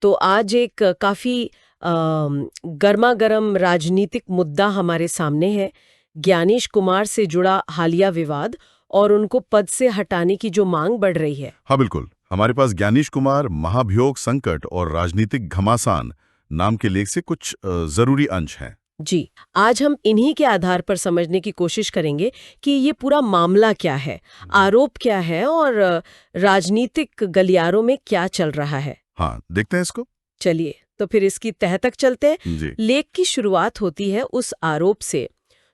तो आज एक काफ़ी गर्मा-गर्म राजनीतिक मुद्दा हमारे सामने है। ज्ञानेश कुमार से जुड़ा हालिया विवाद और उनको पद से हटाने की जो मांग बढ़ रही है। हाँ बिल्कुल, हमारे पास ज्ञानेश कुमार, महाभियोग संकट और राजनीतिक घमासान नाम के लेख से कुछ जरूरी अंश हैं। जी, आज हम इन्हीं के आधार पर समझने की कोशिश करेंगे कि ये पूरा मामला क्या है, आरोप क्या है और राजनीतिक गलियारों में क्या चल रहा है। हाँ, देखते हैं इसको। चलिए, तो फिर इसकी तह तक चलते हैं। जी। लेख की शुरुआत होती है उस आरोप से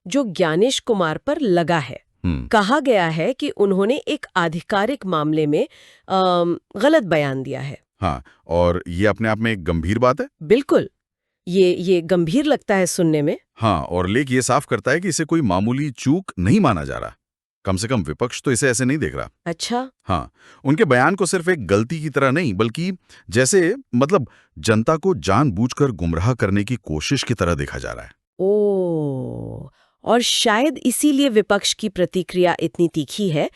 जो ज्ञानेश कुमार पर लगा है। हम्म। कहा गया है कि उन्होंने एक आधिकारिक मामले में गलत बयान दिया है। हाँ, और ये अपने आप में एक गंभीर बात है। बिल्कुल, ये गंभीर लगता है सुनने में। हाँ, और लेख ये साफ करता है कि इसे कोई मामूली चूक नहीं माना जा रहा। कम से कम विपक्ष तो इसे ऐसे नहीं देख रहा। अच्छा। हाँ, उनके बयान को सिर्फ एक गलती की तरह नहीं, बल्कि जैसे मतलब जनता को जानबूझकर गुमराह करने की कोशिश की तरह देखा जा रहा है। ओ, और शायद इसीलिए विपक्ष की प्रतिक्रिया इतनी तीखी है।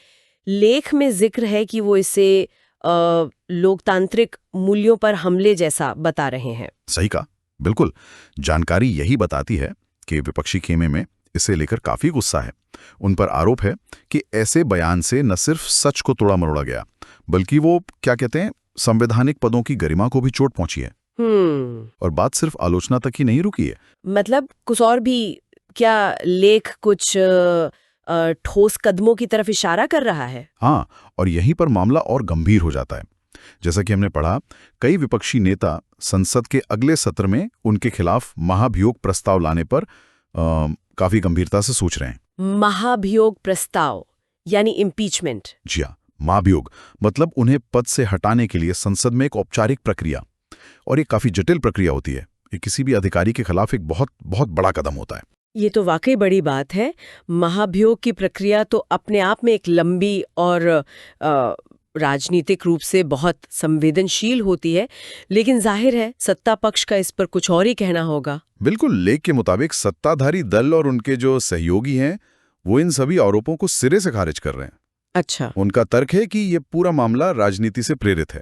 लेख में जिक्र है कि वो इसे लोकतांत्रिक मूल्यों पर हमले जैसा बता रहे हैं। सही कहा, बिल्कुल। जानकारी यही बताती है कि विपक्षी खेमे में इसे लेकर काफी गुस्सा है। उन पर आरोप है कि ऐसे बयान से न सिर्फ सच को तोड़ा मरोड़ा गया, बल्कि वो क्या कहते हैं, संवैधानिक पदों की गरिमा को भी चोट पहुंची है। और बात सिर्फ आलोचना तक ही नहीं रुकी है। मतलब कुछ और भी? क्या लेख कुछ ठोस कदमों की तरफ इशारा कर रहा है? हाँ, और यहीं पर मामला और गंभीर हो जाता है। जैसा कि हमने पढ़ा, कई विपक्षी नेता संसद के अगले सत्र में उनके खिलाफ महाभियोग प्रस्ताव लाने पर काफी गंभीरता से सोच रहे हैं। महाभियोग प्रस्ताव यानी इम्पीचमेंट। जी हाँ, महाभियोग मतलब उन्हें पद से हटाने के लिए संसद में एक औपचारिक प्रक्रिया, और ये काफी जटिल प्रक्रिया होती है। ये किसी भी अधिकारी के खिलाफ एक बहुत बहुत बड़ा कदम होता है। ये तो वाकई बड़ी बात है। महाभियोग की प्रक्रिया तो अपने आप में एक लंबी और राजनीतिक रूप से बहुत संवेदनशील होती है, लेकिन जाहिर है सत्ता पक्ष का इस पर कुछ और ही कहना होगा। बिल्कुल, लेख के मुताबिक सत्ताधारी दल और उनके जो सहयोगी हैं, वो इन सभी आरोपों को सिरे से खारिज कर रहे हैं। अच्छा। उनका तर्क है कि ये पूरा मामला राजनीति से प्रेरित है,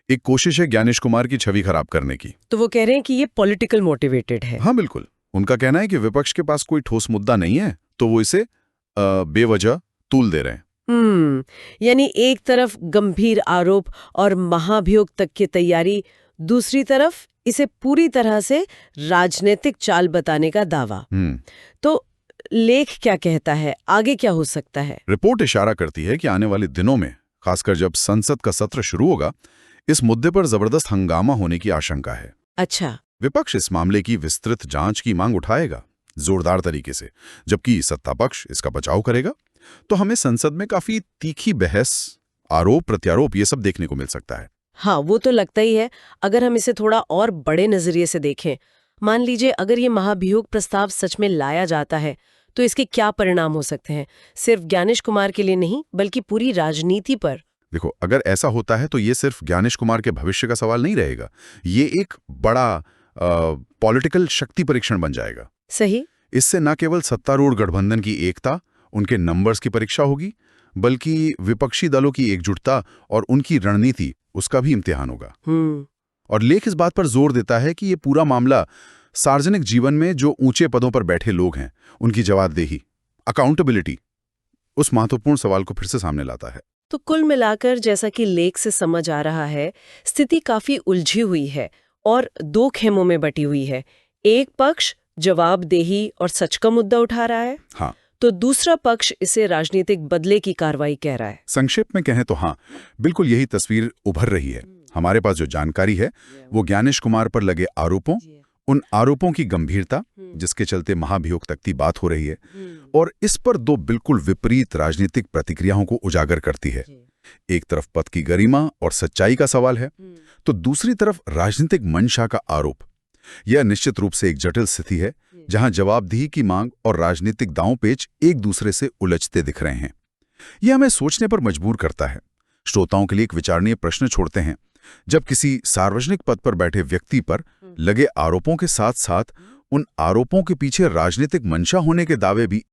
एक कोशिश है ज्ञानेश कुमार की छवि खराब करने की। तो वो कह रहे हैं कि ये पॉलिटिकल मोटिवेटेड है। हाँ बिल्कुल, उनका कहना है कि विपक्ष के पास कोई ठोस मुद्दा नहीं है, तो वो इसे बेवजह तूल दे रहे हैं। यानी एक तरफ गंभीर आरोप और महाभियोग तक की तैयारी, दूसरी तरफ इसे पूरी तरह से राजनीतिक चाल बताने का दावा। तो लेख क्या कहता है, आगे क्या हो सकता है? रिपोर्ट इशारा करती है कि आने वाले दिनों में, खासकर जब संसद का सत्र शुरू होगा, इस मुद्दे पर जबरदस्त हंगामा होने की आशंका है। अच्छा। विपक्ष इस मामले की विस्तृत जांच की मांग उठाएगा, जोरदार तरीके से, जबकि सत्ता पक्ष इसका बचाव करेगा। तो हमें संसद में काफी तीखी बहस, आरोप प्रत्यारोप, ये सब देखने को मिल सकता है। हाँ, वो तो लगता ही है। अगर हम इसे थोड़ा और बड़े नजरिए से देखें, मान लीजिए अगर ये महाभियोग प्रस्ताव सच में लाया जाता है, तो इसके क्या परिणाम हो सकते हैं, सिर्फ ज्ञानेश कुमार के लिए नहीं बल्कि पूरी राजनीति पर? देखो, अगर ऐसा होता है तो ये सिर्फ ज्ञानेश कुमार के भविष्य का सवाल नहीं रहेगा, ये एक बड़ा पॉलिटिकल शक्ति परीक्षण बन जाएगा। सही। इससे न केवल सत्तारूढ़ गठबंधन की एकता, उनके नंबर्स की परीक्षा होगी, बल्कि विपक्षी दलों की एकजुटता और उनकी रणनीति, उसका भी इम्तिहान होगा। और लेख इस बात पर जोर देता है कि ये पूरा मामला सार्वजनिक जीवन में जो ऊंचे पदों पर बैठे लोग हैं, उनकी जवाबदेही, अकाउंटेबिलिटी, उस महत्वपूर्ण सवाल को फिर से सामने लाता है। तो कुल मिलाकर जैसा कि लेख से समझ आ रहा है, स्थिति काफी उलझी हुई है और दो खेमों में बटी हुई है। एक पक्ष जवाबदेही और सच का मुद्दा उठा रहा है, हाँ, तो दूसरा पक्ष इसे राजनीतिक बदले की कार्रवाई कह रहा है। संक्षेप में कहें तो हाँ, बिल्कुल यही तस्वीर उभर रही है। हमारे पास जो जानकारी है वो ज्ञानेश कुमार पर लगे आरोपों, उन आरोपों की गंभीरता जिसके चलते महाभियोग तक की बात हो रही है, और इस पर दो बिल्कुल विपरीत राजनीतिक प्रतिक्रियाओं को उजागर करती है। एक तरफ पद की गरिमा और सच्चाई का सवाल है, तो दूसरी तरफ राजनीतिक मंशा का आरोप। यह निश्चित रूप से एक जटिल स्थिति है जहां जवाबदेही की मांग और राजनीतिक दांवपेच एक दूसरे से उलझते दिख रहे हैं। यह हमें सोचने पर मजबूर करता है, श्रोताओं के लिए एक विचारणीय प्रश्न छोड़ते हैं। जब किसी सार्वजनिक पद पर बैठे व्यक्ति पर लगे आरोपों के साथ साथ उन आरोपों के पीछे राजनीतिक मंशा होने के दावे भी